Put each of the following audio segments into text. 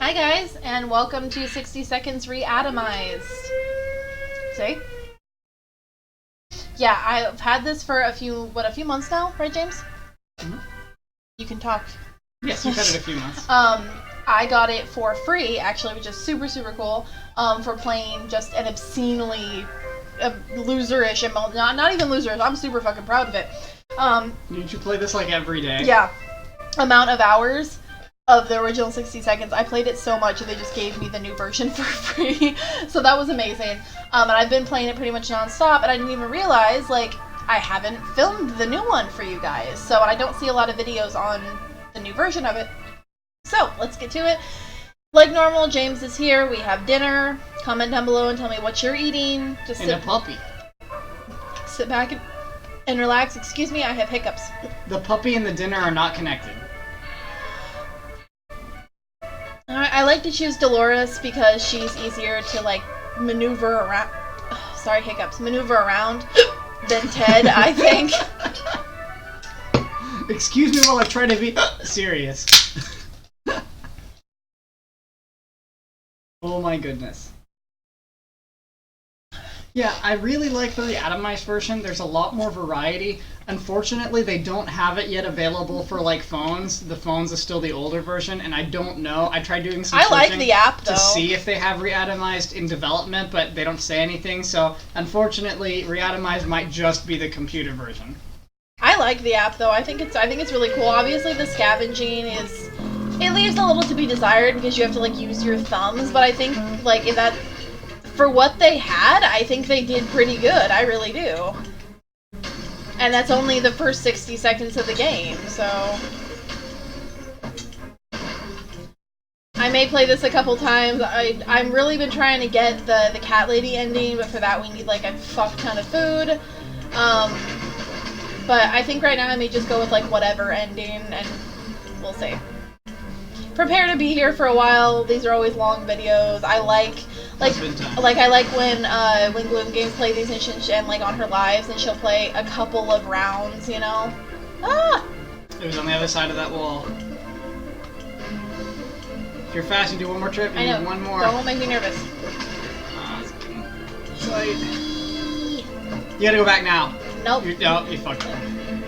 Hi guys, and welcome to 60 Seconds Reatomized. See? Yeah, I've had this for a few months now, right, James? Mm-hmm. You can talk. Yes, you've had it a few months. I got it for free, actually, which is super, super cool, for playing just an obscenely loserish, and not even loserish, I'm super fucking proud of it. Didn't you play this like every day? Yeah. Amount of hours of the original 60 Seconds. I played it so much and they just gave me the new version for free. So that was amazing. And I've been playing it pretty much non-stop, and I didn't even realize, like, I haven't filmed the new one for you guys. So I don't see a lot of videos on the new version of it. So, let's get to it. Like normal, James is here. We have dinner. Comment down below and tell me what you're eating. Just And a puppy. sit back and relax. Excuse me, I have hiccups. The puppy and the dinner are not connected. I like to choose Dolores because she's easier to, like, maneuver around. Sorry, hiccups. Maneuver around than Ted, I think. Excuse me while I try to be serious. Oh my goodness. Yeah, I really like the Reatomized version. There's a lot more variety. Unfortunately, they don't have it yet available for, like, phones. The phones is still the older version, and I don't know. I tried doing some searching like the app, though, to see if they have Reatomized in development, but they don't say anything. So, unfortunately, Reatomized might just be the computer version. I like the app, though. I think it's really cool. Obviously, the scavenging it leaves a little to be desired because you have to, like, use your thumbs. But I think, like, for what they had, I think they did pretty good. I really do. And that's only the first 60 seconds of the game, so... I may play this a couple times. I've really been trying to get the cat lady ending, but for that we need, like, a fuck ton of food. But I think right now I may just go with, like, whatever ending, and we'll see. Prepare to be here for a while. These are always long videos. I like when Gloom Games play these and like on her lives, and she'll play a couple of rounds, you know. Ah! It was on the other side of that wall. If you're fast, you do one more trip, and you do one more. Don't make me nervous. You gotta go back now. Nope. You fucked up.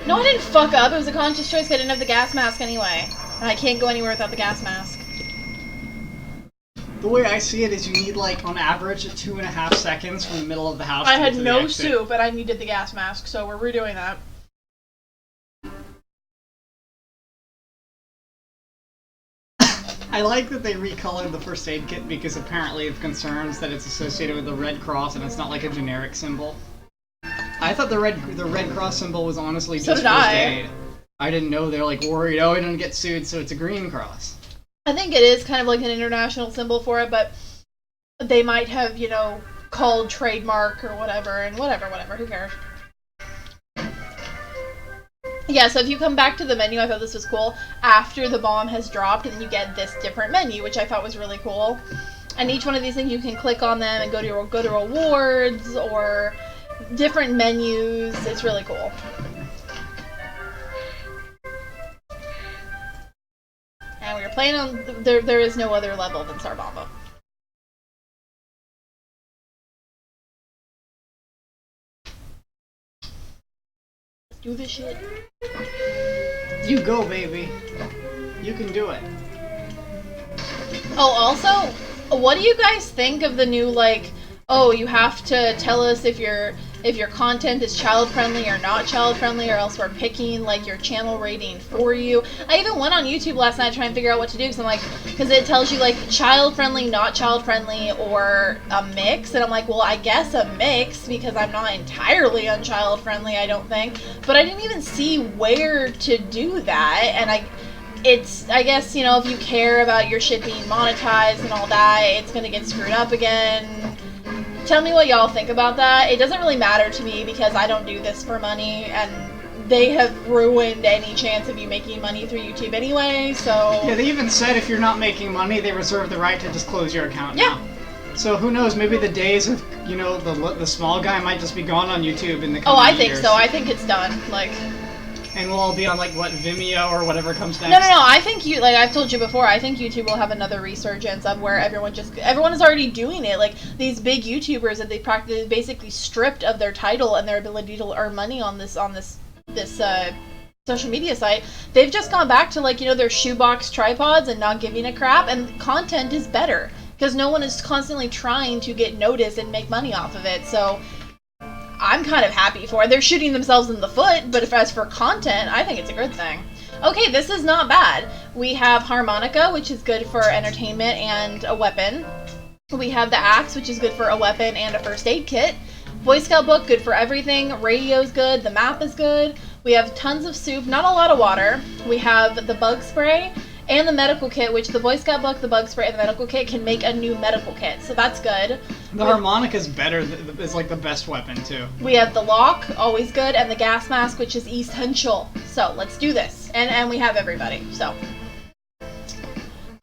No, I didn't fuck up. It was a conscious choice. I didn't have the gas mask anyway. And I can't go anywhere without the gas mask. The way I see it is you need, like, on average, 2.5 seconds from the middle of the house. I had no soup, and I needed the gas mask, so we're redoing that. I like that they recolored the first aid kit because apparently it concerns that it's associated with the Red Cross and it's not like a generic symbol. I thought the Red Cross symbol was honestly just first aid. I didn't know they're, like, worried, oh, we don't get sued, so it's a green cross. I think it is kind of like an international symbol for it, but they might have, you know, called trademark or whatever, and whatever, who cares? Yeah, so if you come back to the menu, I thought this was cool. After the bomb has dropped, and then you get this different menu, which I thought was really cool. And each one of these things, you can click on them and go to rewards or different menus. It's really cool. And we were playing on... There is no other level than Sarbamba. Let's do this shit. You go, baby. You can do it. Oh, also, what do you guys think of the new, like, oh, you have to tell us if your content is child-friendly or not child-friendly, or else we're picking, like, your channel rating for you. I even went on YouTube last night to try and figure out what to do, because it tells you, like, child-friendly, not child-friendly, or a mix, and I'm like, well, I guess a mix, because I'm not entirely unchild-friendly, I don't think, but I didn't even see where to do that, and I guess, you know, if you care about your shit being monetized and all that, it's gonna get screwed up again. Tell me what y'all think about that. It doesn't really matter to me because I don't do this for money, and they have ruined any chance of you making money through YouTube anyway, so... Yeah, they even said if you're not making money, they reserve the right to just close your account now. So who knows, maybe the days of, you know, the small guy might just be gone on YouTube in the coming years. I think so. I think it's done. Like... And we'll all be on, like, what, Vimeo or whatever comes next? No. I think like I've told you before, I think YouTube will have another resurgence of where everyone is already doing it. Like, these big YouTubers that they basically stripped of their title and their ability to earn money on this social media site. They've just gone back to, like, their shoebox tripods and not giving a crap, and content is better because no one is constantly trying to get noticed and make money off of it. So I'm kind of happy for it. They're shooting themselves in the foot, but as for content, I think it's a good thing. Okay, this is not bad. We have harmonica, which is good for entertainment and a weapon. We have the axe, which is good for a weapon and a first aid kit. Boy Scout book, good for everything. Radio's good. The map is good. We have tons of soup, not a lot of water. We have the bug spray and the medical kit, which the Boy Scout book, the bug spray, and the medical kit can make a new medical kit, so that's good. The harmonica's better, is like the best weapon, too. We have the lock, always good, and the gas mask, which is essential. So, let's do this. And we have everybody, so.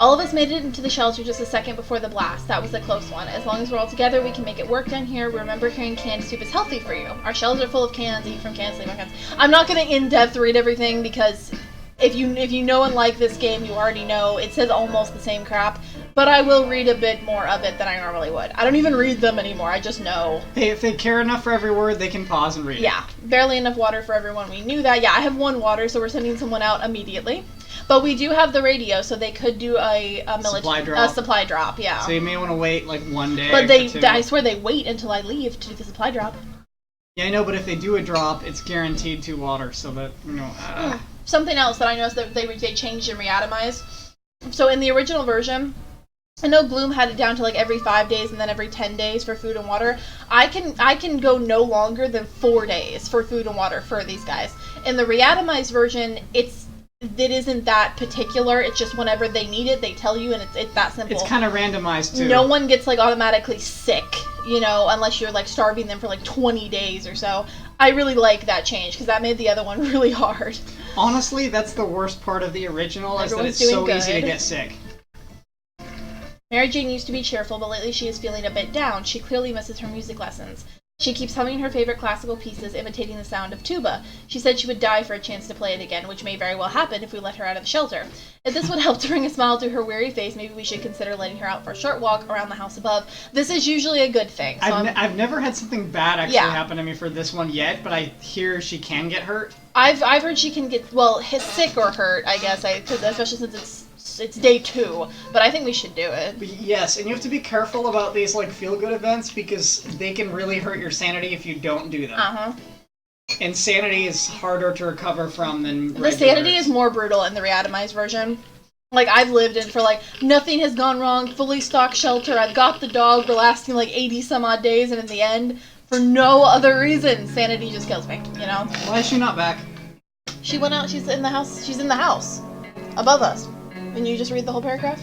All of us made it into the shelter just a second before the blast. That was a close one. As long as we're all together, we can make it work down here. Remember, carrying canned soup is healthy for you. Our shelves are full of cans. Eat from cans, sleep on cans. I'm not going to in-depth read everything because if you know and like this game, you already know it says almost the same crap. But I will read a bit more of it than I normally would. I don't even read them anymore. I just know. Hey, if they care enough for every word, they can pause and read it. Yeah. Barely enough water for everyone. We knew that. Yeah, I have 1 water, so we're sending someone out immediately. But we do have the radio, so they could do a supply drop, yeah. So you may want to wait like 1 day. But I swear they wait until I leave to do the supply drop. Yeah, I know, but if they do a drop, it's guaranteed 2 water, so that, Something else that I noticed that they changed in Reatomized. So in the original version, I know Gloom had it down to like every 5 days and then every 10 days for food and water. I can go no longer than 4 days for food and water for these guys. In the Reatomized version, it isn't that particular. It's just whenever they need it, they tell you, and it's that simple. It's kind of randomized, too. No one gets, like, automatically sick, unless you're, like, starving them for, like, 20 days or so. I really like that change, because that made the other one really hard. Honestly, that's the worst part of the original, is that it's so easy to get sick. Mary Jane used to be cheerful, but lately she is feeling a bit down. She clearly misses her music lessons. She keeps humming her favorite classical pieces, imitating the sound of tuba. She said she would die for a chance to play it again, which may very well happen if we let her out of the shelter. If this would help to bring a smile to her weary face, maybe we should consider letting her out for a short walk around the house above. This is usually a good thing. So I've never had something bad actually happen to me for this one yet, but I hear she can get hurt. I've heard she can get, sick or hurt, I guess, especially since it's day 2, but I think we should do it. Yes, and you have to be careful about these like feel-good events because they can really hurt your sanity if you don't do them. And sanity is harder to recover from than regular. The sanity is more brutal in the Reatomized version. Like, I've lived in for, like, nothing has gone wrong, fully stocked shelter, I've got the dog, we're lasting, like, 80-some-odd days, and in the end, for no other reason, sanity just kills me, Why is she not back? She went out, she's in the house, above us. Can you just read the whole paragraph?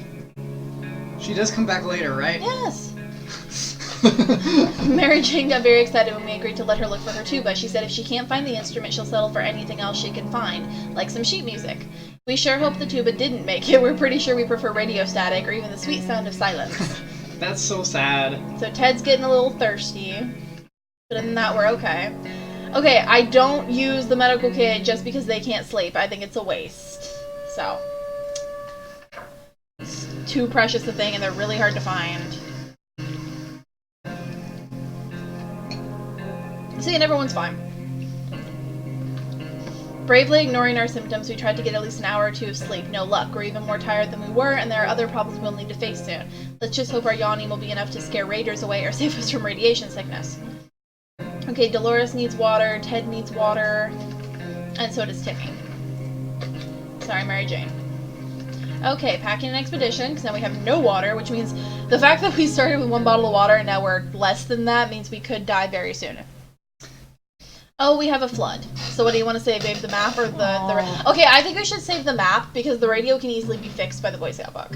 She does come back later, right? Yes. Mary Jane got very excited when we agreed to let her look for her tuba. She said if she can't find the instrument, she'll settle for anything else she can find, like some sheet music. We sure hope the tuba didn't make it. We're pretty sure we prefer radio static or even the sweet sound of silence. That's so sad. So Ted's getting a little thirsty, but other than that, we're okay. Okay, I don't use the medical kit just because they can't sleep. I think it's a waste. So, it's too precious a thing, and they're really hard to find. See, and everyone's fine. Bravely ignoring our symptoms, we tried to get at least an hour or 2 of sleep. No luck. We're even more tired than we were, and there are other problems we'll need to face soon. Let's just hope our yawning will be enough to scare raiders away or save us from radiation sickness. Okay, Dolores needs water, Ted needs water, and so does Timmy. Sorry, Mary Jane. Okay, packing an expedition, because now we have no water, which means the fact that we started with 1 bottle of water and now we're less than that means we could die very soon. Oh, we have a flood. So what do you want to save, babe? The map or the... Okay, I think we should save the map, because the radio can easily be fixed by the Boy Scout book.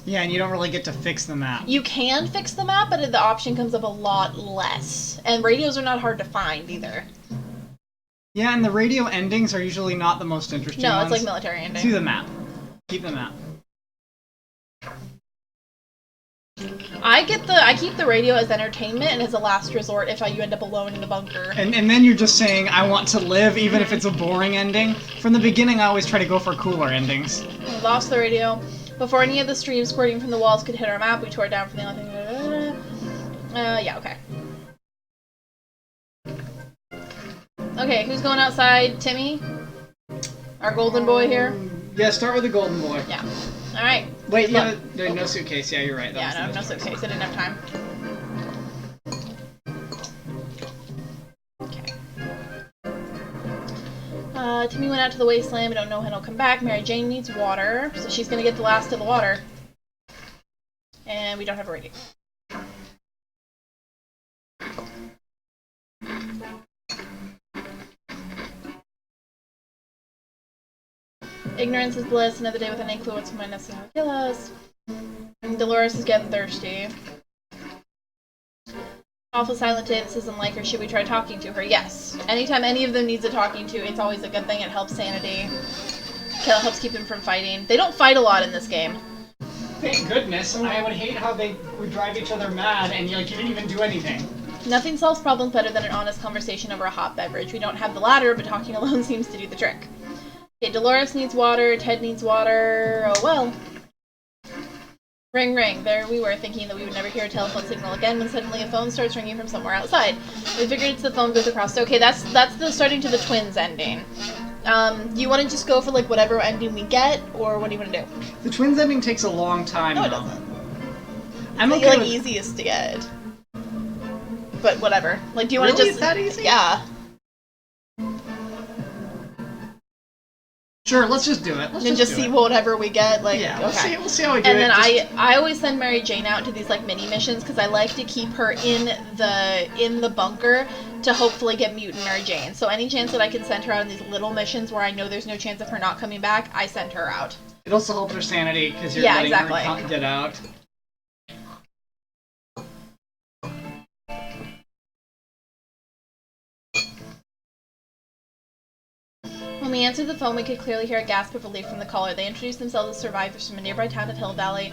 Yeah, and you don't really get to fix the map. You can fix the map, but the option comes up a lot less. And radios are not hard to find, either. Yeah, and the radio endings are usually not the most interesting ones. No, it's like military endings. Do the map. Keep the map. I keep the radio as entertainment and as a last resort if you end up alone in the bunker. And then you're just saying, I want to live, even if it's a boring ending. From the beginning, I always try to go for cooler endings. We lost the radio. Before any of the streams squirting from the walls could hit our map, we tore it down from the only thing. Yeah, okay. Okay, who's going outside? Timmy? Our golden boy here? Yeah, start with the golden boy. Yeah. Alright. Wait, yeah, no suitcase. Yeah, you're right. Yeah, no suitcase. I didn't have time. Okay. Timmy went out to the wasteland. We don't know when he'll come back. Mary Jane needs water, so she's gonna get the last of the water. And we don't have a radio. Ignorance is bliss. Another day with any clue what's behind us and how to kill us. And Dolores is getting thirsty. Awful silent day. This isn't like her. Should we try talking to her? Yes. Anytime any of them needs a talking to, it's always a good thing. It helps sanity. It helps keep them from fighting. They don't fight a lot in this game. Thank goodness. I would hate how they would drive each other mad and you didn't even do anything. Nothing solves problems better than an honest conversation over a hot beverage. We don't have the latter, but talking alone seems to do the trick. Okay, Dolores needs water, Ted needs water, oh well. Ring ring, there we were thinking that we would never hear a telephone signal again when suddenly a phone starts ringing from somewhere outside. We figured it's the phone booth across. Okay, that's the starting to the twins ending. You want to just go for like whatever ending we get, or what do you want to do? The twins ending takes a long time. No, it doesn't. I'm it's okay like with... easiest to get. But whatever. Like, do you want to Really? just... Is that easy? Yeah. Sure, let's just do it. Let's just see whatever we get. Like, yeah, okay. We'll see how we do it. And then I always send Mary Jane out to these like mini missions because I like to keep her in the bunker to hopefully get mutant Mary Jane. So any chance that I can send her out in these little missions where I know there's no chance of her not coming back, I send her out. It also helps her sanity because you're letting her get out. When we answered the phone, we could clearly hear a gasp of relief from the caller. They introduced themselves as survivors from a nearby town of Hill Valley.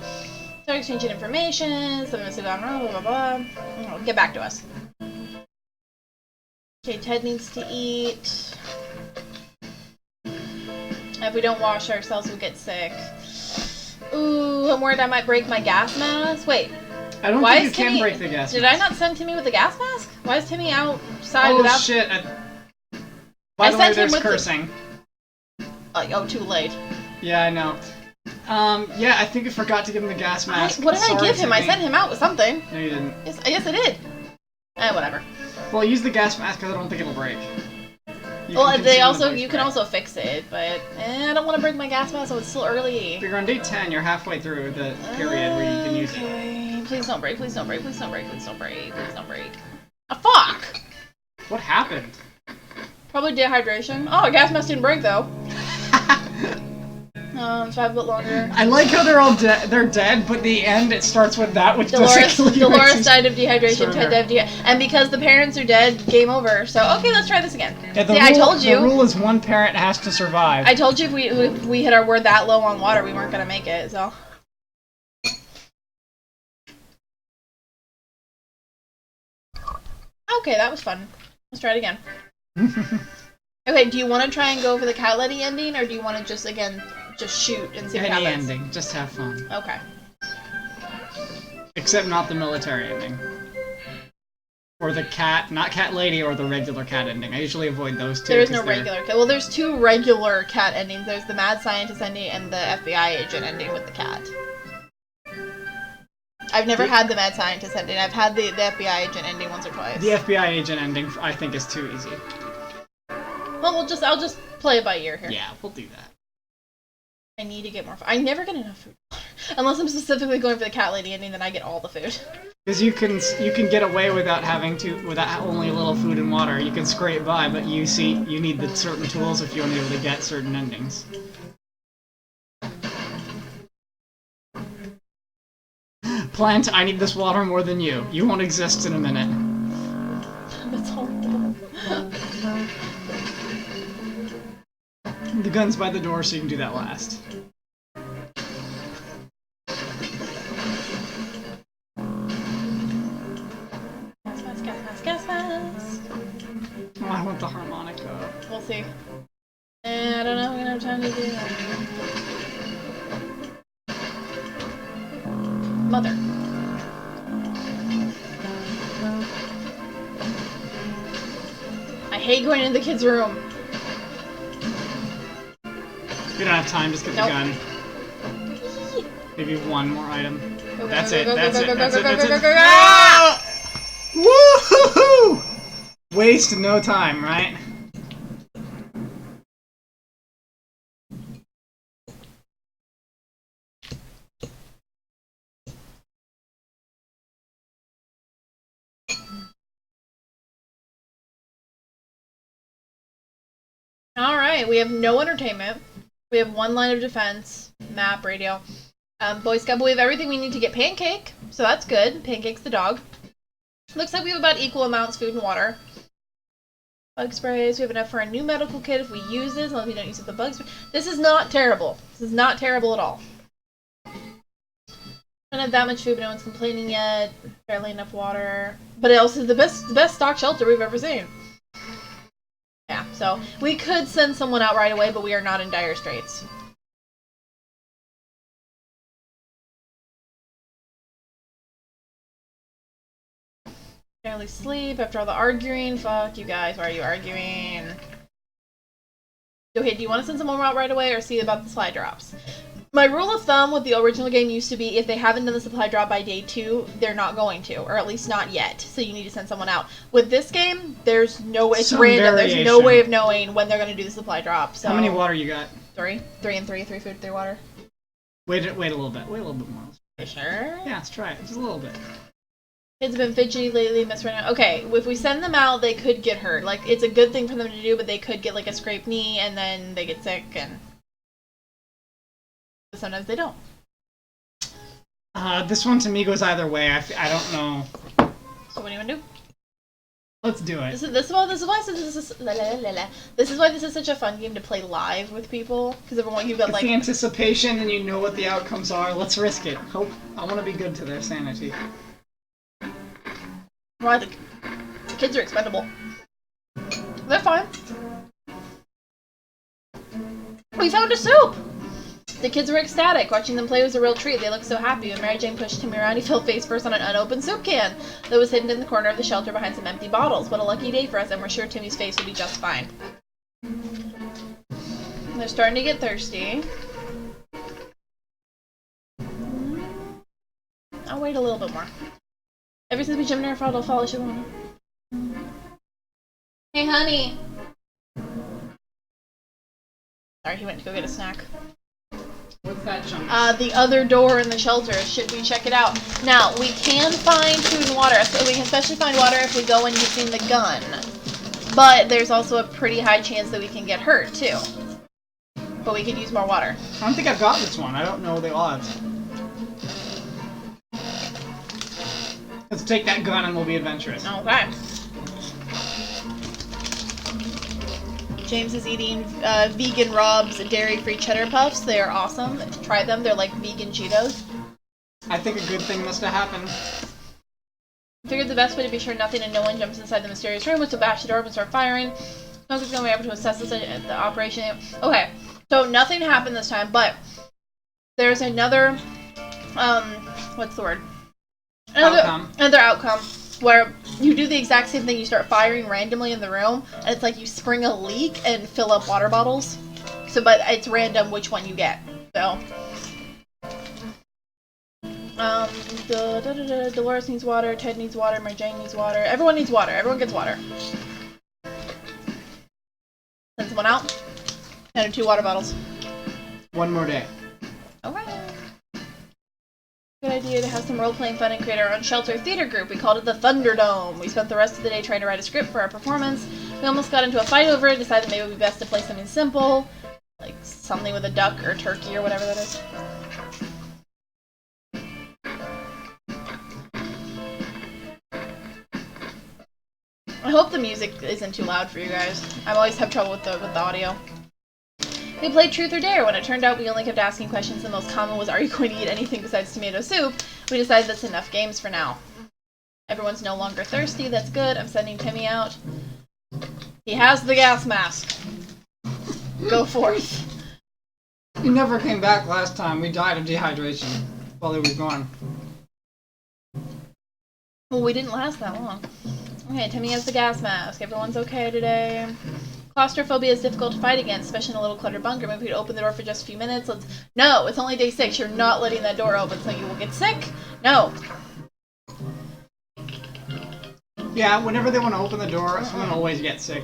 Started exchanging information. Some of us have gone wrong, blah, blah, blah. Get back to us. Okay, Ted needs to eat. If we don't wash ourselves, we'll get sick. Ooh, I'm worried I might break my gas mask. Wait. I don't think you can break the gas mask. Did I not send Timmy with the gas mask? Why is Timmy outside without... Oh, shit. By the way, there's cursing. Oh, too late. Yeah, I know. Yeah, I think I forgot to give him the gas mask. What did I give him? I sent him out with something. No, you didn't. Yes, I did. Whatever. Well, use the gas mask because I don't think it'll break. You can also fix it, but I don't want to break my gas mask, so it's still early. If you're on day 10, you're halfway through the period where you can use it. Please don't break, please don't break, please don't break, please don't break, please don't break. Fuck! What happened? Probably dehydration. Oh, gas mask didn't break, though. So I have a bit longer. I like how they're all they're dead, but the end, it starts with that, which Dolores died of dehydration, Ted died of and because the parents are dead, game over. So, okay, let's try this again. Yeah, I told you. The rule is one parent has to survive. I told you if we hit our word that low on water, we weren't going to make it, so... Okay, that was fun. Let's try it again. Okay, do you want to try and go for the cat lady ending, or do you want to just shoot and see what happens? Any ending. Just have fun. Okay. Except not the military ending. Or the cat, not cat lady, or the regular cat ending. I usually avoid those two. There is no regular cat. Well, there's two regular cat endings. There's the mad scientist ending and the FBI agent ending with the cat. I've never had the mad scientist ending. I've had the FBI agent ending once or twice. The FBI agent ending, I think, is too easy. Well, I'll just play it by ear here. Yeah, we'll do that. I need to get more food. I never get enough food. Unless I'm specifically going for the cat lady ending, then I get all the food. Because you can get away without only a little food and water. You can scrape by, but you need the certain tools if you want to be able to get certain endings. Plant, I need this water more than you. You won't exist in a minute. That's all. The gun's by the door, so you can do that last. Guess fast. Oh, I want the harmonica. We'll see. I don't know. We're gonna have time to do that. Mother. I hate going into the kids' room. We don't have time. Just get the gun. Maybe one more item. That's it. That's it. That's it. That's it. Woohoo! Waste no time, right? Alright, we have no entertainment. We have one line of defense, map, radio. Boy Scout, but we have everything we need to get Pancake, so that's good. Pancake's the dog. Looks like we have about equal amounts food and water. Bug sprays, we have enough for a new medical kit if we use this, unless we don't use it the bug spray. This is not terrible. This is not terrible at all. Don't have that much food, but no one's complaining yet. Barely enough water. But it also is the best stock shelter we've ever seen. Yeah, so we could send someone out right away, but we are not in dire straits. Barely sleep after all the arguing. Fuck you guys, why are you arguing? Okay, do you want to send someone out right away or see about the supply drops? My rule of thumb with the original game used to be if they haven't done the supply drop by day 2, they're not going to, or at least not yet. So you need to send someone out. With this game, there's no way, it's random. There's no way of knowing when they're going to do the supply drop. So how many water you got? 3. 3 and 3. 3 food, 3 water. Wait a little bit. Wait a little bit more. Sure? Yeah, let's try it. Just a little bit. Kids have been fidgety lately, miss right now. Okay, if we send them out, they could get hurt. Like, it's a good thing for them to do, but they could get, like, a scraped knee, and then they get sick, and sometimes they don't. This one to me goes either way. I don't know. So what do you want to do? Let's do it. This is why this is such a fun game to play live with people, because everyone you've got it's like the anticipation and you know what the outcomes are. Let's risk it. Hope I want to be good to their sanity. Well, the kids are expendable. They're fine. We found a soup! The kids were ecstatic. Watching them play was a real treat. They looked so happy. When Mary Jane pushed Timmy around, he fell face first on an unopened soup can that was hidden in the corner of the shelter behind some empty bottles. What a lucky day for us, and we're sure Timmy's face will be just fine. They're starting to get thirsty. I'll wait a little bit more. Ever since we jumped in our fall, I'll follow Shalona. Hey, honey! Sorry, he went to go get a snack. What's that junk? The other door in the shelter. Should we check it out? Now, we can find food and water. So we can especially find water if we go in using the gun. But there's also a pretty high chance that we can get hurt, too. But we could use more water. I don't think I've got this one. I don't know the odds. Let's take that gun and we'll be adventurous. Okay. James is eating vegan Rob's dairy-free cheddar puffs. They are awesome. Try them. They're like vegan Cheetos. I think a good thing must have happened. Figured the best way to be sure nothing and no one jumps inside the mysterious room was to bash the door and start firing. Smoke is going to be able to assess the operation. Okay, so nothing happened this time, but there's another, what's the word? Another outcome where you do the exact same thing. You start firing randomly in the room, and it's like you spring a leak and fill up water bottles. So, but it's random which one you get. So, Dolores needs water, Ted needs water, Mary Jane needs water. Everyone needs water. Everyone gets water. Send someone out. And 2 water bottles. One more day. Alright. Good idea to have some role-playing fun and create our own shelter theater group. We called it the Thunderdome. We spent the rest of the day trying to write a script for our performance. We almost got into a fight over it, decided maybe it would be best to play something simple, like something with a duck or turkey or whatever that is. I hope the music isn't too loud for you guys. I always have trouble with the audio. We played Truth or Dare. When it turned out we only kept asking questions, the most common was, are you going to eat anything besides tomato soup? We decided that's enough games for now. Everyone's no longer thirsty, that's good. I'm sending Timmy out. He has the gas mask. Go forth. He never came back last time. We died of dehydration while he was gone. Well, we didn't last that long. Okay, Timmy has the gas mask. Everyone's okay today. Claustrophobia is difficult to fight against, especially in a little cluttered bunker. Maybe we could open the door for just a few minutes. No, it's only day 6. You're not letting that door open, so you will get sick. No. Yeah, whenever they want to open the door, someone always gets sick.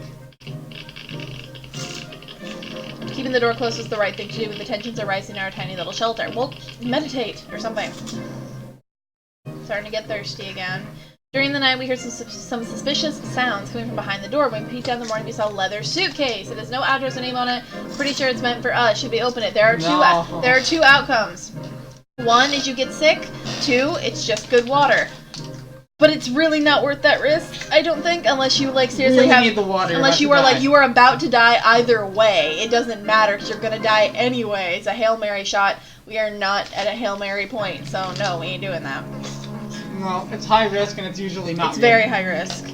Keeping the door closed is the right thing to do when the tensions are rising in our tiny little shelter. Well, meditate or something. Starting to get thirsty again. During the night, we heard some suspicious sounds coming from behind the door. When we peeked out in the morning, we saw a leather suitcase. It has no address or name on it. Pretty sure it's meant for us. Should we open it? There are two outcomes. 1 is you get sick. 2, it's just good water. But it's really not worth that risk, I don't think, unless you like seriously really need the water. Unless you are like you are about to die either way. It doesn't matter because you're gonna die anyway. It's a Hail Mary shot. We are not at a Hail Mary point, so no, we ain't doing that. Well, it's high risk and it's usually not. It's very high risk.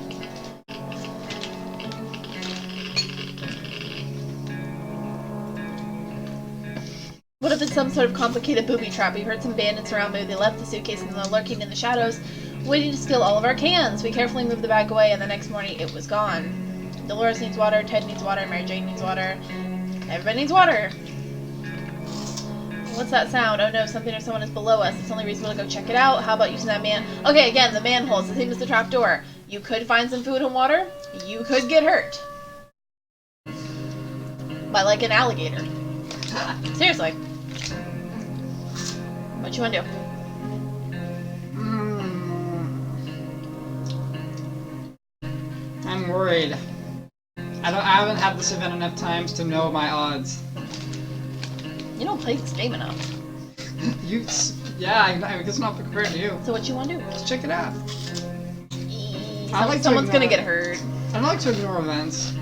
What if it's some sort of complicated booby trap? We heard some bandits around, maybe they left the suitcase and they're lurking in the shadows, waiting to steal all of our cans. We carefully moved the bag away, and the next morning it was gone. Dolores needs water, Ted needs water, Mary Jane needs water. Everybody needs water. What's that sound? Oh no, something or someone is below us. It's only reasonable to go check it out. How about using that man? Okay, again, the manhole. It's the same as the trap door. You could find some food and water. You could get hurt. By like an alligator. Seriously. What you wanna do? I'm worried. I haven't had this event enough times to know my odds. You don't play this game enough. Yeah, I guess not compared to you. So what you want to do? Let's check it out. Someone's gonna get hurt. I don't like to ignore events.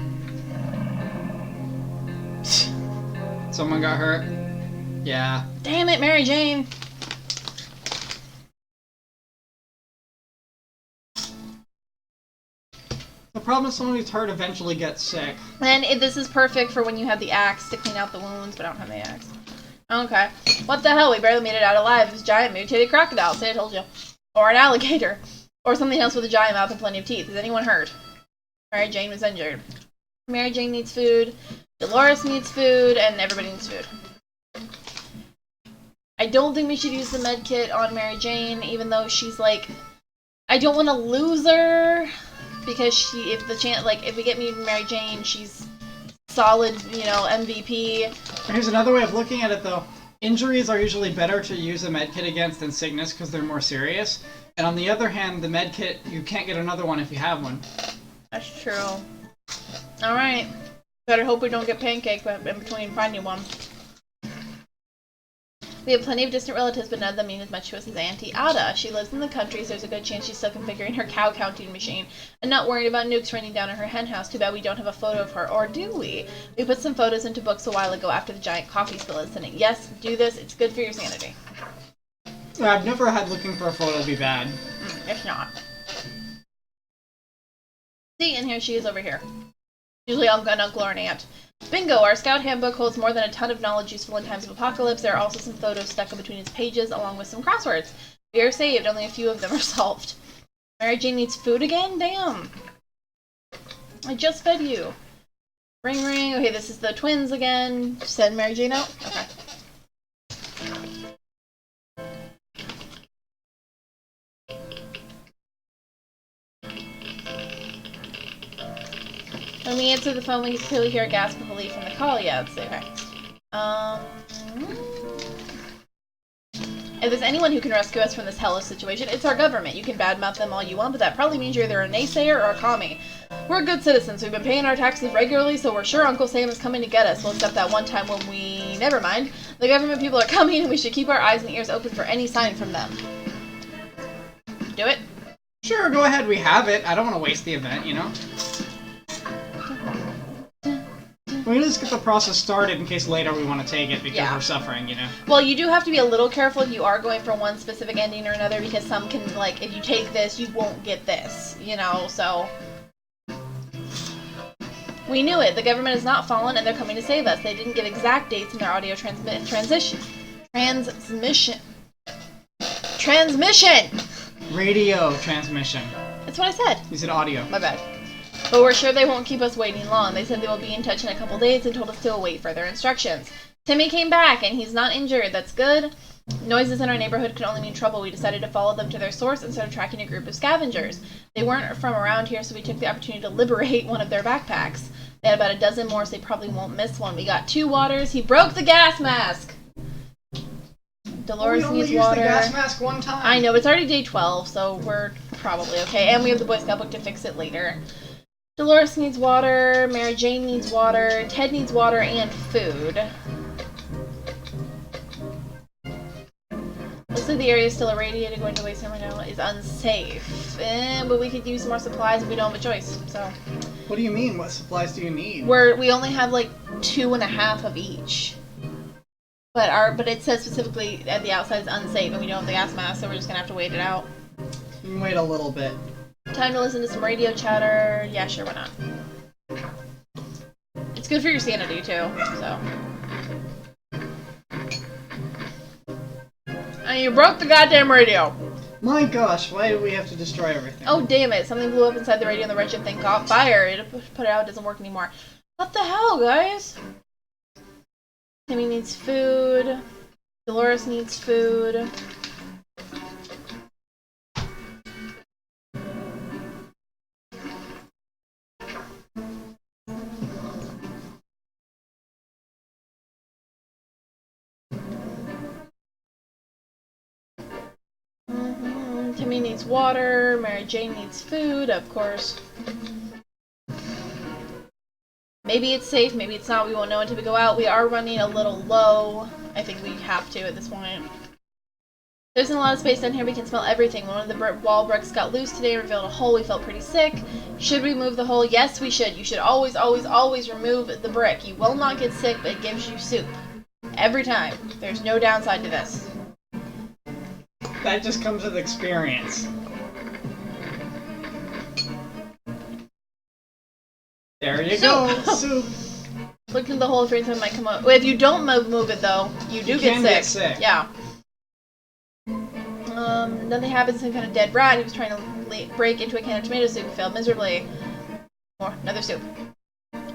Someone got hurt. Yeah. Damn it, Mary Jane. The problem is someone who's hurt eventually gets sick. And this is perfect for when you have the axe to clean out the wounds, but I don't have the axe. Okay. What the hell? We barely made it out alive. It was a giant mutated crocodile. See, I told you. Or an alligator. Or something else with a giant mouth and plenty of teeth. Is anyone hurt? Mary Jane was injured. Mary Jane needs food. Dolores needs food. And everybody needs food. I don't think we should use the med kit on Mary Jane, even though she's like... I don't want to lose her. Because if we get Mary Jane, she's solid, MVP. Here's another way of looking at it, though. Injuries are usually better to use a medkit against than sickness because they're more serious. And on the other hand, the medkit, you can't get another one if you have one. That's true. Alright. Better hope we don't get pancake in between finding one. We have plenty of distant relatives, but none of them mean as much to us as Auntie Ada. She lives in the country, so there's a good chance she's still configuring her cow counting machine and not worried about nukes raining down on her hen house. Too bad we don't have a photo of her, or do we? We put some photos into books a while ago after the giant coffee spill incident. Yes, do this. It's good for your sanity. I've never had looking for a photo be bad. It's not. See, and here she is over here. Usually Uncle and Uncle or an aunt. Bingo! Our scout handbook holds more than a ton of knowledge useful in times of apocalypse. There are also some photos stuck in between its pages, along with some crosswords. We are saved. Only a few of them are solved. Mary Jane needs food again? Damn. I just fed you. Ring ring. Okay, this is the twins again. Send Mary Jane out? Okay. When we answer the phone, we can clearly hear a gasp of relief from the call. Yeah, let's see. Okay. If there's anyone who can rescue us from this hellish situation, it's our government. You can badmouth them all you want, but that probably means you're either a naysayer or a commie. We're good citizens. We've been paying our taxes regularly, so we're sure Uncle Sam is coming to get us. Well, except that one time when we... Never mind. The government people are coming, and we should keep our eyes and ears open for any sign from them. Do it? Sure, go ahead. We have it. I don't want to waste the event, you know? we just get the process started in case later we want to take it because we're suffering, you know? Well, you do have to be a little careful if you are going for one specific ending or another, because some can, like, if you take this, you won't get this, you know, so... We knew it. The government has not fallen, and they're coming to save us. They didn't give exact dates in their audio transmission. Radio transmission. That's what I said. You said audio. My bad. But we're sure they won't keep us waiting long. They said they will be in touch in a couple days and told us to await further instructions. Timmy came back, and he's not injured. That's good. Noises in our neighborhood could only mean trouble. We decided to follow them to their source instead of tracking a group of scavengers. They weren't from around here, so we took the opportunity to liberate one of their backpacks. They had about a dozen more, so they probably won't miss one. We got 2 waters. He broke the gas mask! Dolores we only needs used water. the gas mask one time. I know, it's already day 12, so we're probably okay. And we have the Boy Scout book to fix it later. Dolores needs water, Mary Jane needs water, Ted needs water and food. Looks like the area is still irradiated. Going to waste right now is unsafe. But we could use more supplies if we don't have a choice, so... What do you mean? What supplies do you need? We only have like 2.5 of each. But it says specifically at the outside it's unsafe, and we don't have the gas mask, so we're just gonna have to wait it out. You can wait a little bit. Time to listen to some radio chatter. Yeah, sure, why not? It's good for your sanity too, so. And you broke the goddamn radio! My gosh, why do we have to destroy everything? Oh, damn it. Something blew up inside the radio and the redshift thing caught fire. It put it out, it doesn't work anymore. What the hell, guys? Timmy needs food. Dolores needs food. Timmy needs water, Mary Jane needs food, of course. Maybe it's safe, maybe it's not, we won't know until we go out. We are running a little low. I think we have to at this point. There isn't a lot of space down here, we can smell everything. One of the wall bricks got loose today and revealed a hole. We felt pretty sick. Should we remove the hole? Yes, we should. You should always, always, always remove the brick. You will not get sick, but it gives you soup. Every time. There's no downside to this. That just comes with experience. There you go, soup. Look in the hole, afraid something might come up. Well, if you don't move it though, you get sick. Yeah. Nothing happens. Some kind of dead rat. He was trying to break into a can of tomato soup. He failed miserably. More, another soup.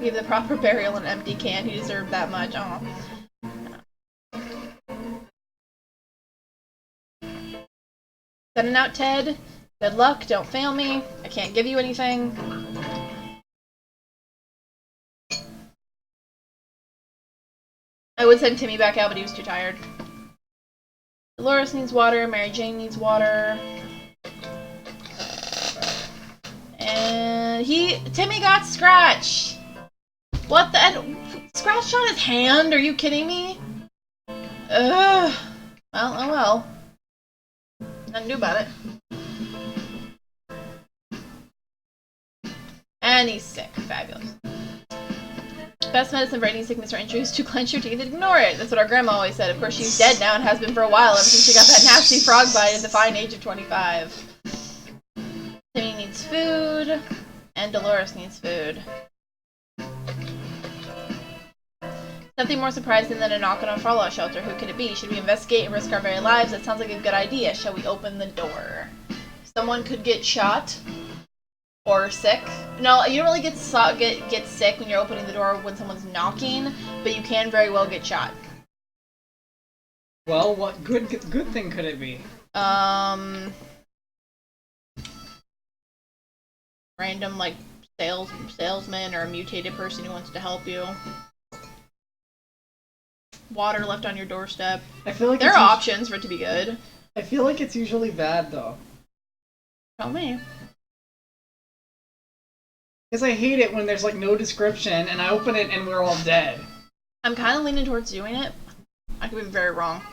Give the proper burial in an empty can. He deserved that much. Aw. Sending out Ted. Good luck. Don't fail me. I can't give you anything. I would send Timmy back out, but he was too tired. Dolores needs water. Mary Jane needs water. And Timmy got scratched. What the? Scratched on his hand? Are you kidding me? Ugh. Well, oh well. Nothing to do about it. And he's sick. Fabulous. Best medicine for any sickness or injury is to clench your teeth and ignore it. That's what our grandma always said. Of course, she's dead now and has been for a while ever since she got that nasty frog bite at the fine age of 25. Timmy needs food, and Dolores needs food. Nothing more surprising than a knock on a fallout shelter. Who could it be? Should we investigate and risk our very lives? That sounds like a good idea. Shall we open the door? Someone could get shot. Or sick. No, you don't really get sick when you're opening the door when someone's knocking, but you can very well get shot. Well, what good thing could it be? Random like salesman or a mutated person who wants to help you. Water left on your doorstep. I feel like there are options for it to be good. I feel like it's usually bad though. Tell me. Because I hate it when there's like no description and I open it and we're all dead. I'm kind of leaning towards doing it. I could be very wrong.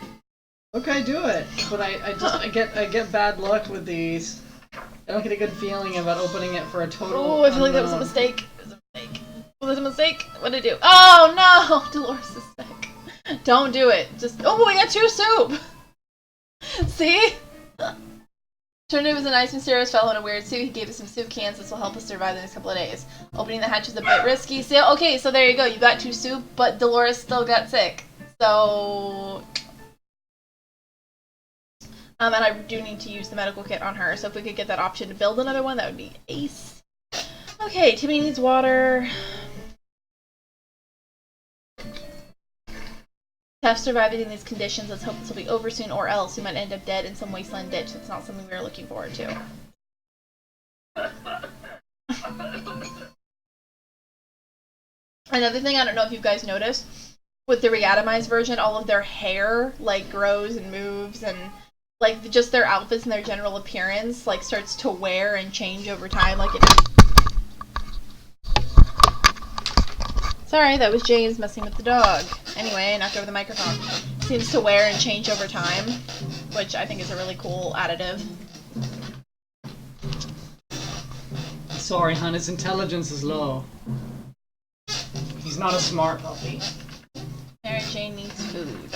Okay, do it. But I get bad luck with these. I don't get a good feeling about opening it for a total. Oh, I feel like that was a mistake. It was a mistake. Was it a mistake? What did I do? Oh no! Dolores is sick. Don't do it. Just. Oh, we got 2 soup! See? Turned was a nice, mysterious fellow in a weird suit. He gave us some soup cans. This will help us survive the next couple of days. Opening the hatch is a bit risky. So, okay, so there you go. You got 2 soup, but Dolores still got sick. So... and I do need to use the medical kit on her. So if we could get that option to build another one, that would be ace. Okay, Timmy needs water. Tough surviving in these conditions. Let's hope this will be over soon, or else we might end up dead in some wasteland ditch. That's not something we were looking forward to. Another thing, I don't know if you guys noticed, with the Reatomized version, all of their hair, like, grows and moves, and, like, just their outfits and their general appearance, like, starts to wear and change over time, like it... Sorry, that was James messing with the dog. Anyway, I knocked over the microphone. Seems to wear and change over time, which I think is a really cool additive. Sorry, hon, his intelligence is low. He's not a smart puppy. Mary Jane needs food.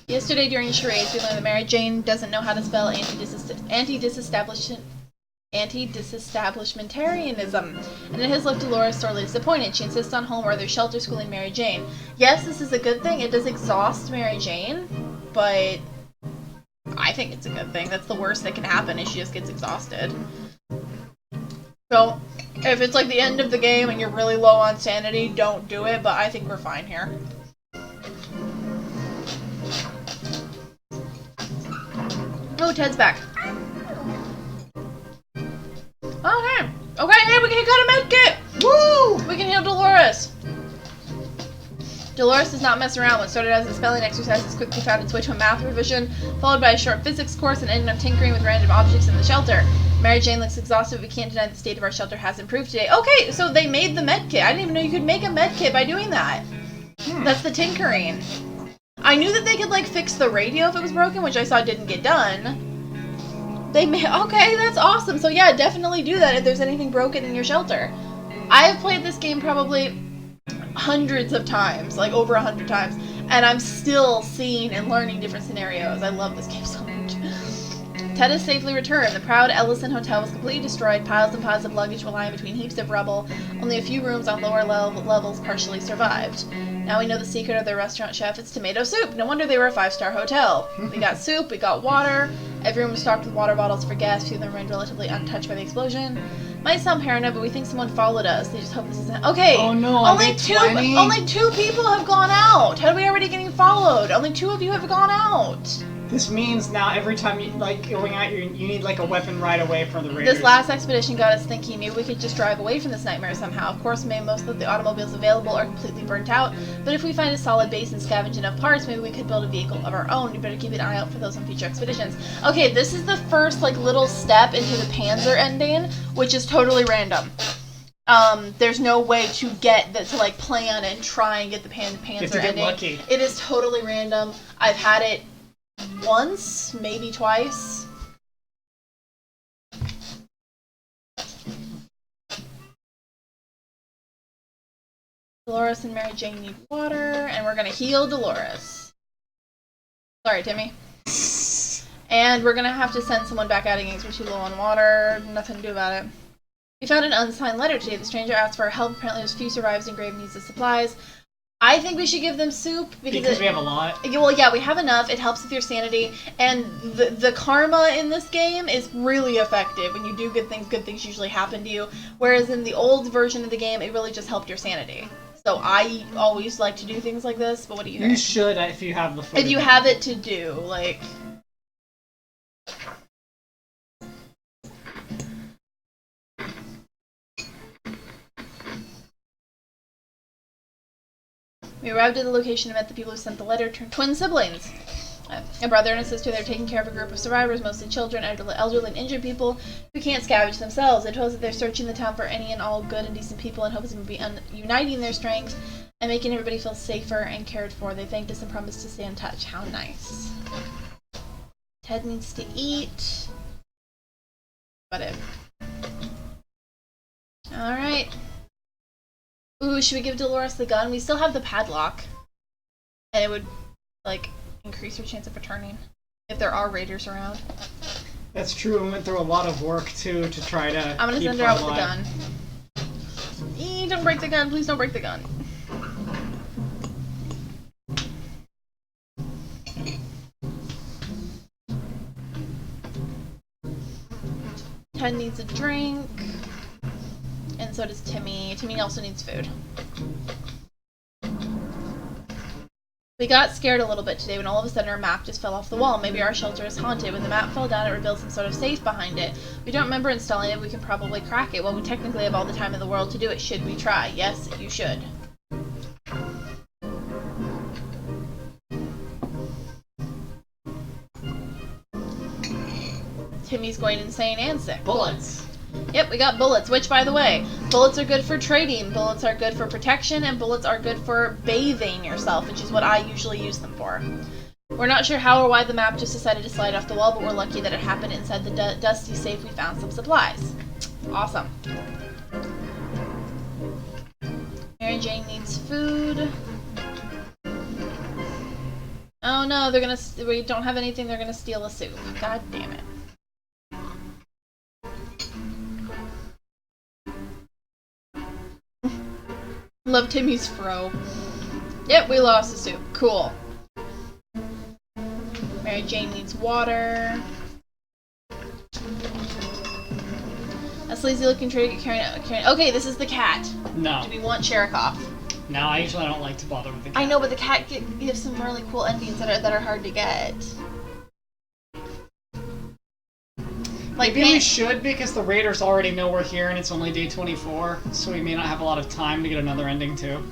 Yesterday during charades, we learned that Mary Jane doesn't know how to spell anti-disestablishmentarianism, and it has left Dolores sorely disappointed. She insists on home or other shelter schooling Mary Jane. Yes, this is a good thing. It does exhaust Mary Jane, but I think it's a good thing. That's the worst that can happen, is she just gets exhausted. So, if it's like the end of the game and you're really low on sanity, don't do it, but I think we're fine here. Oh, Ted's back. Okay. Okay, hey, we got a med kit! Woo! We can heal Dolores. Dolores does not mess around. What started as a spelling exercise has quickly found its way to a math revision, followed by a short physics course, and ended up tinkering with random objects in the shelter. Mary Jane looks exhausted, but we can't deny the state of our shelter has improved today. Okay, so they made the med kit. I didn't even know you could make a med kit by doing that. That's the tinkering. I knew that they could, like, fix the radio if it was broken, which I saw didn't get done. They made, okay, that's awesome. So yeah, definitely do that if there's anything broken in your shelter. I have played this game probably hundreds of times, like over 100 times, and I'm still seeing and learning different scenarios. I love this game so much. Ted has safely returned. The proud Ellison Hotel was completely destroyed. Piles and piles of luggage were lying between heaps of rubble. Only a few rooms on lower levels partially survived. Now we know the secret of their restaurant chef. It's tomato soup. No wonder they were a 5-star hotel. We got soup, we got water. Everyone was stocked with water bottles for guests. Few of them remained relatively untouched by the explosion. Might sound paranoid, but we think someone followed us. They just hope this isn't... Okay! Oh no, only two people have gone out! How are we already getting followed? Only 2 of you have gone out! This means now every time you, like, going out, you need, like, a weapon right away from the raiders. This last expedition got us thinking maybe we could just drive away from this nightmare somehow. Of course, maybe most of the automobiles available are completely burnt out, but if we find a solid base and scavenge enough parts, maybe we could build a vehicle of our own. You better keep an eye out for those on future expeditions. Okay, this is the first, like, little step into the Panzer ending, which is totally random. There's no way to get that, to, like, plan and try and get the Panzer ending. Lucky. It is totally random. I've had it once, maybe twice. Dolores and Mary Jane need water, and we're gonna heal Dolores. Sorry, Timmy. And we're gonna have to send someone back out again because we're too low on water. Nothing to do about it. We found an unsigned letter today. The stranger asked for help. Apparently there's few survivors and grave needs of supplies. I think we should give them soup because we have a lot. Well, yeah, we have enough. It helps with your sanity, and the karma in this game is really effective. When you do good things usually happen to you. Whereas in the old version of the game, it really just helped your sanity. So I always like to do things like this. But what do you think? You should if you have the footage. If you have it to do, like. We arrived at the location and met the people who sent the letter, twin siblings. A brother and a sister. They're taking care of a group of survivors, mostly children, elderly, and injured people who can't scavenge themselves. They told us that they're searching the town for any and all good and decent people in hopes of uniting their strength and making everybody feel safer and cared for. They thanked us and promised to stay in touch. How nice. Ted needs to eat. Whatever. Alright. Ooh, should we give Dolores the gun? We still have the padlock. And it would, like, increase her chance of returning. If there are raiders around. That's true, we went through a lot of work, too, to try to I'm gonna keep send her out with the alive. gun. Don't break the gun. Please don't break the gun. Ted needs a drink. And so does Timmy. Timmy also needs food. We got scared a little bit today when all of a sudden our map just fell off the wall. Maybe our shelter is haunted. When the map fell down, it revealed some sort of safe behind it. We don't remember installing it. We can probably crack it. Well, we technically have all the time in the world to do it. Should we try? Yes, you should. Timmy's going insane and sick. Bullets! Yep, we got bullets, which, by the way, bullets are good for trading, bullets are good for protection, and bullets are good for bathing yourself, which is what I usually use them for. We're not sure how or why the map just decided to slide off the wall, but we're lucky that it happened inside the dusty safe. We found some supplies. Awesome. Mary Jane needs food. Oh no, we don't have anything, they're gonna steal the soup. God damn it. Love Timmy's fro. Yep, we lost the soup. Cool. Mary Jane needs water. A sleazy looking trader carrying. Okay, this is the cat. No. Do we want Cherikov? No, I usually don't like to bother with the cat. I know, but the cat gives some really cool endings that are hard to get. Like maybe we should, because the raiders already know we're here and it's only day 24, so we may not have a lot of time to get another ending too. What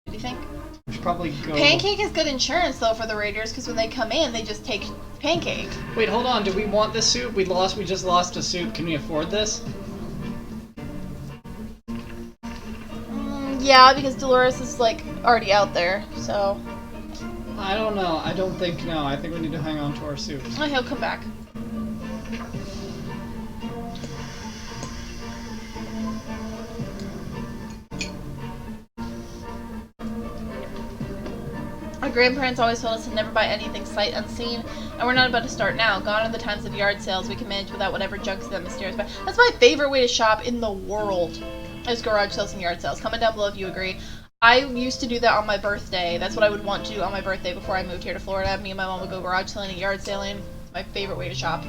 do you think? We should probably go... Pancake is good insurance, though, for the raiders, because when they come in, they just take Pancake. Wait, hold on. Do we want this soup? We just lost a soup. Can we afford this? Yeah, because Dolores is, like, already out there, so... I don't know. I don't think, no. I think we need to hang on to our soup. Oh, he'll come back. Our grandparents always told us to never buy anything sight unseen, and we're not about to start now. Gone are the times of yard sales. We can manage without whatever junks that mysterious buy. That's my favorite way to shop in the world, is garage sales and yard sales. Comment down below if you agree. I used to do that on my birthday. That's what I would want to do on my birthday before I moved here to Florida. Me and my mom would go garage selling and yard selling. It's my favorite way to shop.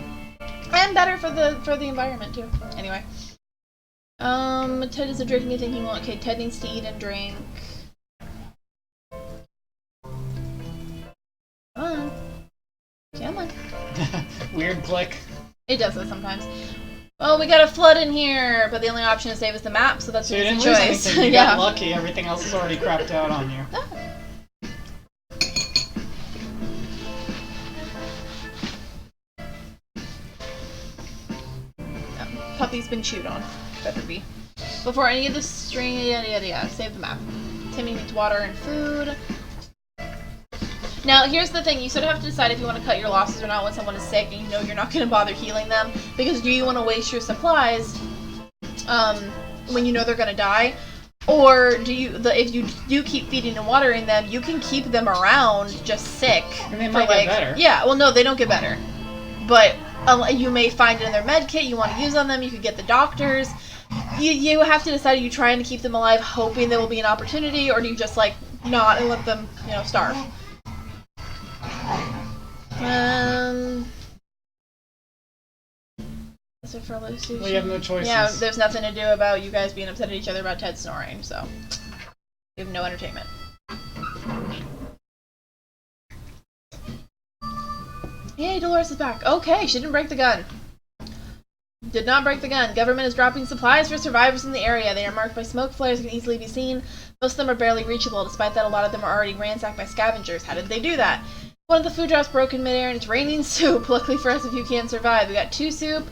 And better for the environment, too. Anyway. Ted is a drinking thinking. Okay, Ted needs to eat and drink. Come on. Weird click. It does that sometimes. Oh, we got a flood in here, but the only option to save is the map, so that's So an you didn't easy lose choice. anything. You Yeah. got lucky. Everything else is already crapped out on you. Puppy's been chewed on. Better be. Before any of the string, yada yada yada. Save the map. Timmy needs water and food. Now, here's the thing. You sort of have to decide if you want to cut your losses or not when someone is sick and you know you're not going to bother healing them. Because do you want to waste your supplies when you know they're going to die? Or do you, if you do keep feeding and watering them, you can keep them around just sick. And they might get better. Yeah, well, no, they don't get better. But you may find it in their med kit you want to use on them. You could get the doctors. You have to decide, are you trying to keep them alive hoping there will be an opportunity, or do you just, like, not and let them, starve? Is it for Lucy? Well, you have no choices. Yeah, there's nothing to do about you guys being upset at each other about Ted snoring, so you have no entertainment. Yay, Dolores is back. Okay, she didn't break the gun. Did not break the gun. Government is dropping supplies for survivors in the area. They are marked by smoke flares and can easily be seen. Most of them are barely reachable. Despite that, a lot of them are already ransacked by scavengers. How did they do that? One of the food drops broke in midair and it's raining soup. Luckily for us, if you can't survive. We got 2 soup.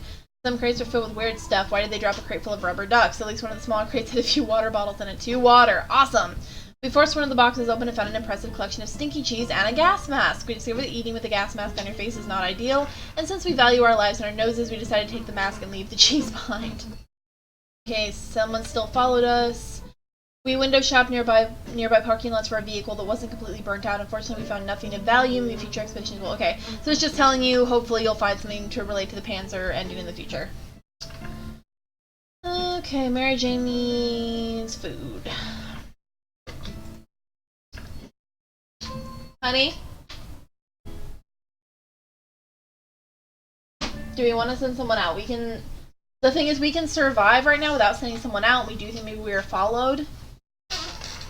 Some crates are filled with weird stuff. Why did they drop a crate full of rubber ducks? At least one of the smaller crates had a few water bottles in it too. Water. Awesome. We forced one of the boxes open and found an impressive collection of stinky cheese and a gas mask. We discovered that eating with a gas mask on your face is not ideal, and since we value our lives and our noses, we decided to take the mask and leave the cheese behind. Okay, someone still followed us. We window shopped nearby parking lots for a vehicle that wasn't completely burnt out. Unfortunately, we found nothing of value. Maybe future expeditions will. Okay, so it's just telling you, hopefully you'll find something to relate to the Panzer ending in the future. Okay, Mary Jane needs food. Honey? Do we want to send someone out? We can... The thing is, we can survive right now without sending someone out. We do think maybe we are followed.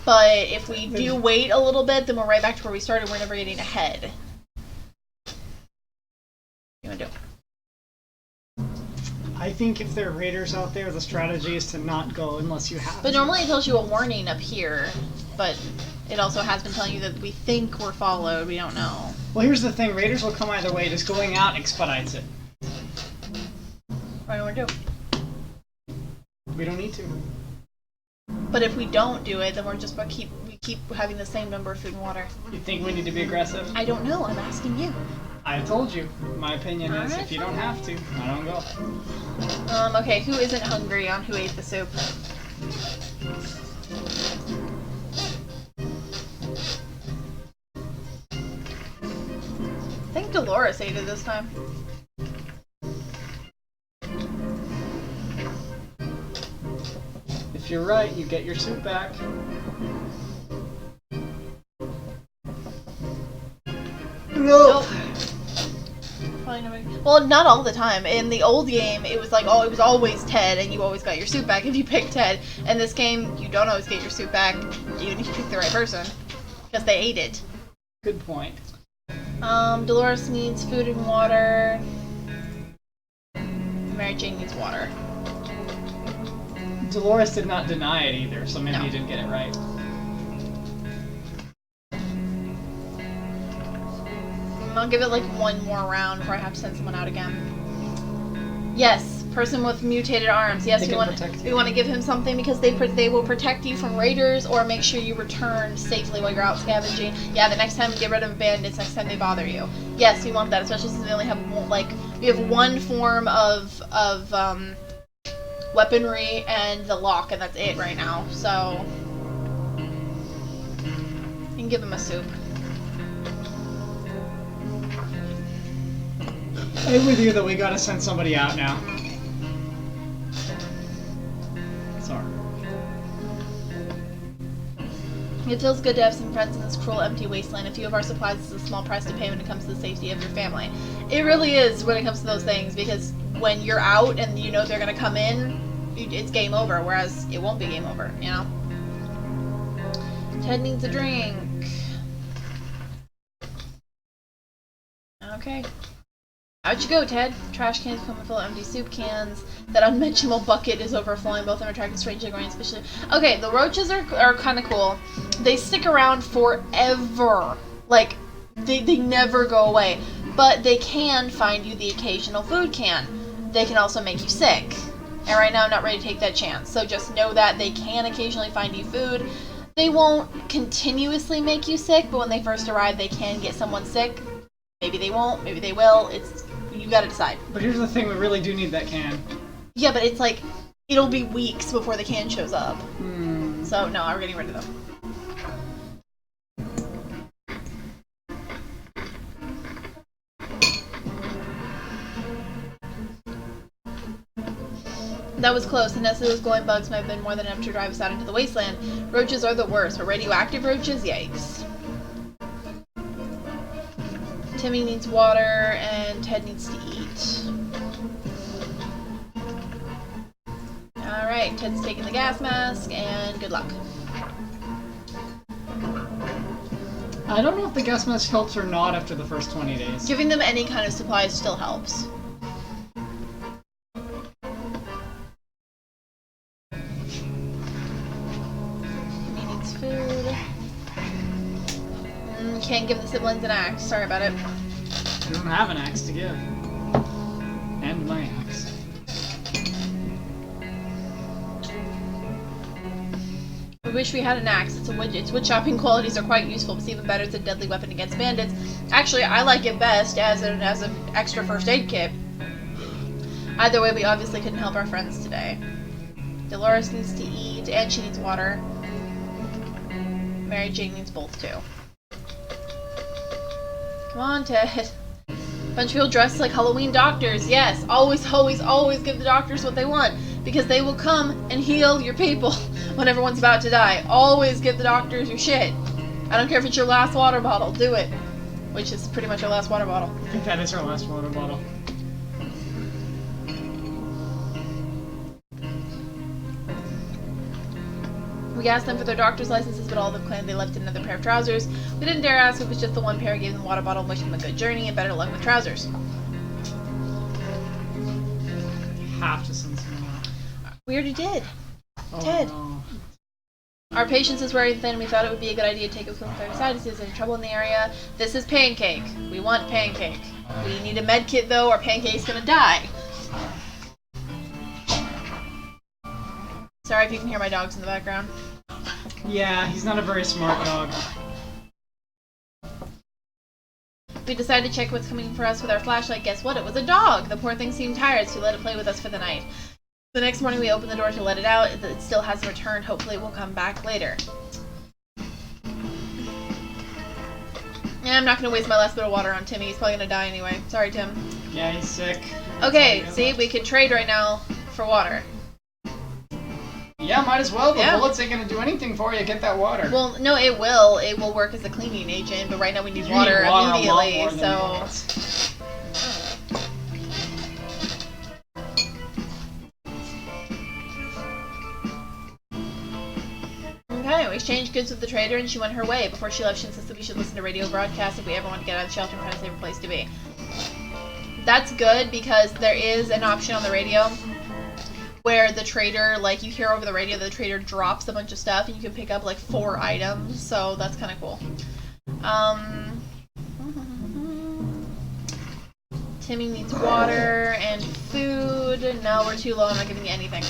But if we do wait a little bit, then we're right back to where we started. We're never getting ahead. What do you want to do? I think if there are raiders out there, the strategy is to not go unless you have to. But normally it tells you a warning up here. But it also has been telling you that we think we're followed. We don't know. Well, here's the thing. Raiders will come either way. Just going out expedites it. What do you want to do? We don't need to. But if we don't do it, then we're just we keep having the same number of food and water. You think we need to be aggressive? I don't know. I'm asking you. I told you. My opinion is, if you don't have to, I don't go. Okay, who isn't hungry on who ate the soup? I think Dolores ate it this time. If you're right, you get your soup back. Nope. Well, not all the time. In the old game, it was like, oh, it was always Ted, and you always got your soup back if you picked Ted. In this game, you don't always get your soup back, even if you pick the right person, because they ate it. Good point. Dolores needs food and water. Mary Jane needs water. Dolores did not deny it either, so maybe you didn't get it right. I'll give it like one more round before I have to send someone out again. Yes, person with mutated arms. Yes, we want to give him something because they will protect you from raiders or make sure you return safely while you're out scavenging. Yeah, the next time get rid of bandits, next time they bother you. Yes, we want that, especially since we only have we have one form of weaponry and the lock, and that's it right now. So you can give him a soup. I'm with you that we gotta send somebody out now. Sorry. It feels good to have some friends in this cruel, empty wasteland. A few of our supplies is a small price to pay when it comes to the safety of your family. It really is when it comes to those things, because when you're out and you know they're gonna come in, it's game over, whereas it won't be game over, you know? Ted needs a drink. Okay. Out you go, Ted. Trash cans come full of empty soup cans. That unmentionable bucket is overflowing. Both of them attracted strangely growing, especially... Okay, the roaches are kind of cool. They stick around forever. Like, they never go away. But they can find you the occasional food can. They can also make you sick. And right now I'm not ready to take that chance. So just know that they can occasionally find you food. They won't continuously make you sick, but when they first arrive, they can get someone sick. Maybe they won't, maybe they will. You gotta decide. But here's the thing, we really do need that can. Yeah, but it's like, it'll be weeks before the can shows up. So, no, we're getting rid of them. That was close. The nest of those glowing bugs might have been more than enough to drive us out into the wasteland. Roaches are the worst, but radioactive roaches? Yikes. Timmy needs water, and Ted needs to eat. Alright, Ted's taking the gas mask, and good luck. I don't know if the gas mask helps or not after the first 20 days. Giving them any kind of supplies still helps. Timmy needs food. Can't give the siblings an axe. Sorry about it. You don't have an axe to give. And my axe. We wish we had an axe. Its wood chopping qualities are quite useful, but it's even better as a deadly weapon against bandits. Actually, I like it best as an extra first aid kit. Either way, we obviously couldn't help our friends today. Dolores needs to eat, and she needs water. Mary Jane needs both too. Come on, Ted. Bunch of people dressed like Halloween doctors. Yes, always, always, always give the doctors what they want. Because they will come and heal your people when everyone's about to die. Always give the doctors your shit. I don't care if it's your last water bottle. Do it. Which is pretty much our last water bottle. I think that is her last water bottle. We asked them for their doctor's licenses, but all of them claimed they left in another pair of trousers. We didn't dare ask if it was just the one pair. Gave them the water bottle, wished them a good journey, and better luck with trousers. Have to send someone out. We already did. Oh, Ted. No. Our patience is wearing thin, and we thought it would be a good idea to take a quick look outside to see if there's any trouble in the area. This is Pancake. We want Pancake. We need a med kit, though, or Pancake's gonna die. Sorry if you can hear my dogs in the background. Yeah, he's not a very smart dog. We decided to check what's coming for us with our flashlight. Guess what? It was a dog! The poor thing seemed tired, so we let it play with us for the night. The next morning we opened the door to let it out. It still hasn't returned. Hopefully it will come back later. Yeah, I'm not going to waste my last bit of water on Timmy. He's probably going to die anyway. Sorry, Tim. Yeah, he's sick. Okay, see? We could trade right now for water. Yeah, might as well. The Yeah. bullets ain't gonna do anything for you. Get that water. Well, no, it will. It will work as a cleaning agent, but right now we need water a lot immediately, more than so... bullets. Okay, we exchanged goods with the trader and she went her way. Before she left, she insisted we should listen to radio broadcasts if we ever want to get out of the shelter and find a safer place to be. That's good because there is an option on the radio where the trader, like, you hear over the radio the trader drops a bunch of stuff and you can pick up, like, 4 items, so that's kind of cool. Timmy needs water and food. No, we're too low, I'm not giving you anything.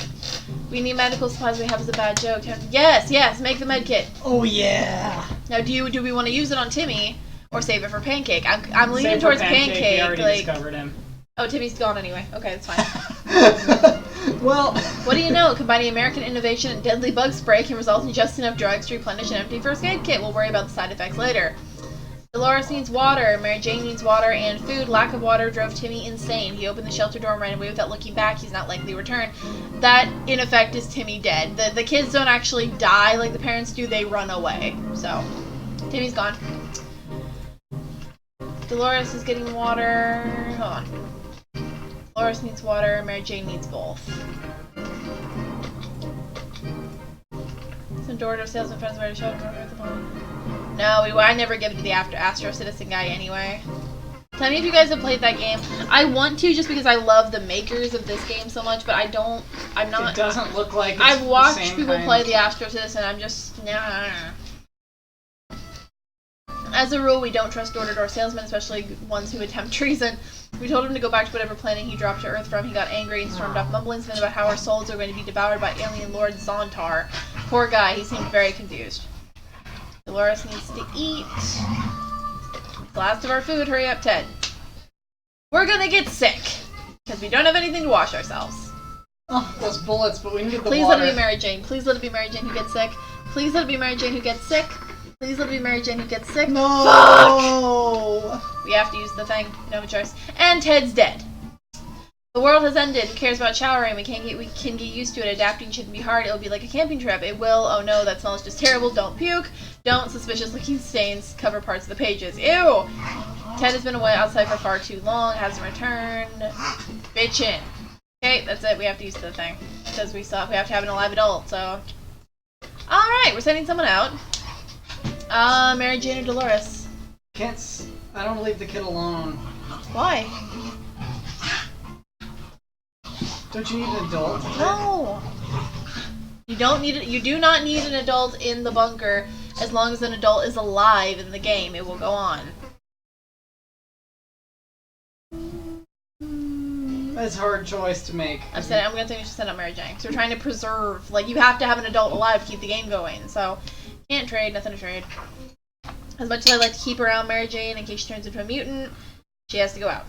We need medical supplies, we have as a bad joke. Yes, yes, make the med kit. Oh, yeah! Now, do we want to use it on Timmy or save it for Pancake? I'm leaning Save towards for Pancake. We already like, discovered him. Oh, Timmy's gone anyway. Okay, that's fine. Well... What do you know? Combining American innovation and deadly bug spray can result in just enough drugs to replenish an empty first aid kit. We'll worry about the side effects later. Dolores needs water. Mary Jane needs water and food. Lack of water drove Timmy insane. He opened the shelter door and ran away without looking back. He's not likely to return. That, in effect, is Timmy dead. The kids don't actually die like the parents do. They run away. So, Timmy's gone. Dolores is getting water. Hold on. Dolores needs water. Mary Jane needs both. Some door-to-door salesman friends where to show them at the phone. No, I never give it to the Astro Citizen guy anyway. Tell me if you guys have played that game. I want to just because I love the makers of this game so much, but I'm not. It doesn't look like it's I've watched the same people kind. play the Astro Citizen. I'm just nah. As a rule, we don't trust door-to-door salesmen, especially ones who attempt treason. We told him to go back to whatever planet he dropped to Earth from. He got angry and stormed off, mumbling something about how our souls are going to be devoured by alien Lord Zontar. Poor guy, he seemed very confused. Dolores needs to eat. Last of our food, hurry up, Ted. We're gonna get sick, because we don't have anything to wash ourselves. Oh, those bullets, but we need the Please water. let it be Mary Jane. Please let it be Mary Jane who gets sick. Please let it be Mary Jane who gets sick. Please let it be Mary Jane who gets sick. No! Fuck! We have to use the thing. No choice. And Ted's dead. The world has ended. Who cares about showering? We can get used to it. Adapting shouldn't be hard. It'll be like a camping trip. It will. Oh no, that smell is just terrible. Don't puke. Don't. Suspicious looking stains cover parts of the pages. Ew! Ted has been away outside for far too long. Hasn't returned. Bitchin'. Okay, that's it. We have to use the thing. Because we have to have an alive adult, so. Alright, we're sending someone out. Mary Jane or Dolores? I don't leave the kid alone. Why? Don't you need an adult? No! You don't need it. You do not need an adult in the bunker. As long as an adult is alive in the game, it will go on. That's a hard choice to make. I'm gonna think we should send out Mary Jane. So we're trying to preserve, like, you have to have an adult alive to keep the game going. So, can't trade, nothing to trade. As much as I like to keep around Mary Jane in case she turns into a mutant, she has to go out.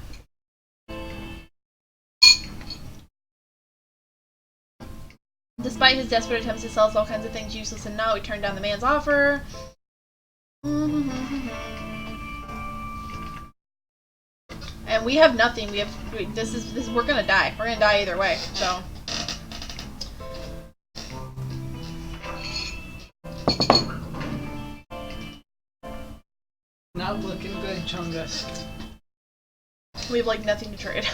Despite his desperate attempts to sell us all kinds of things useless and not, we turned down the man's offer. And we have nothing. We're gonna die. We're gonna die either way. So. Not looking good, Chungus. We have like nothing to trade.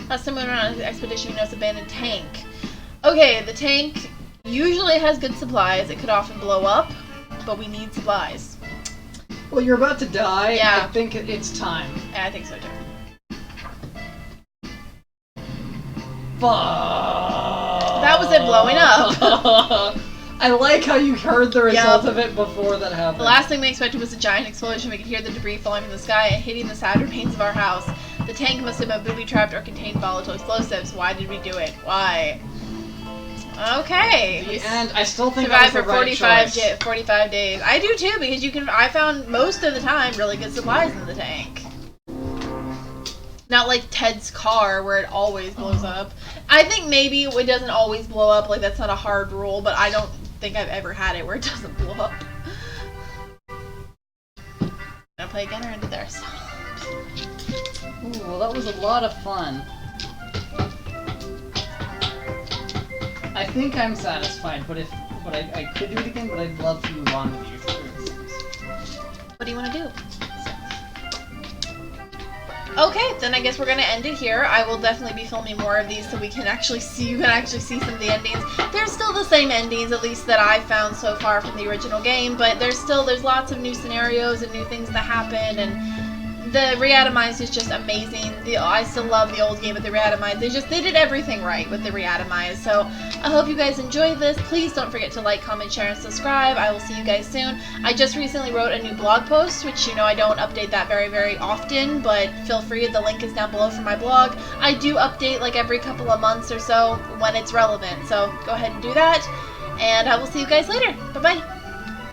Last time we went on an expedition, we noticed an abandoned tank. Okay, the tank usually has good supplies. It could often blow up, but we need supplies. Well, you're about to die. Yeah. I think it's time. Yeah, I think so too. Fuck. That was it blowing up. I like how you heard the result of it before that happened. The last thing we expected was a giant explosion. We could hear the debris falling from the sky and hitting the sad remains of our house. The tank must have been booby-trapped or contained volatile explosives. Why did we do it? Why? Okay. The end. I still think that was the right choice. 45 days. I do too, because I found most of the time really good supplies in the tank. Not like Ted's car where it always blows up. I think maybe it doesn't always blow up, like that's not a hard rule, but I don't think I've ever had it where it doesn't blow up. Gonna play again or end it there? Ooh, well that was a lot of fun. I think I'm satisfied, but I could do it again, but I'd love to move on with you through things. What do you want to do? Okay, then I guess we're gonna end it here. I will definitely be filming more of these so you can actually see some of the endings. There's still the same endings, at least that I've found so far from the original game, but there's lots of new scenarios and new things that happen, and the Reatomized is just amazing. I still love the old game with the Reatomized. They did everything right with the Reatomized. So I hope you guys enjoyed this. Please don't forget to like, comment, share, and subscribe. I will see you guys soon. I just recently wrote a new blog post, which I don't update that very, very often, but feel free. The link is down below for my blog. I do update like every couple of months or so when it's relevant. So go ahead and do that. And I will see you guys later. Bye-bye.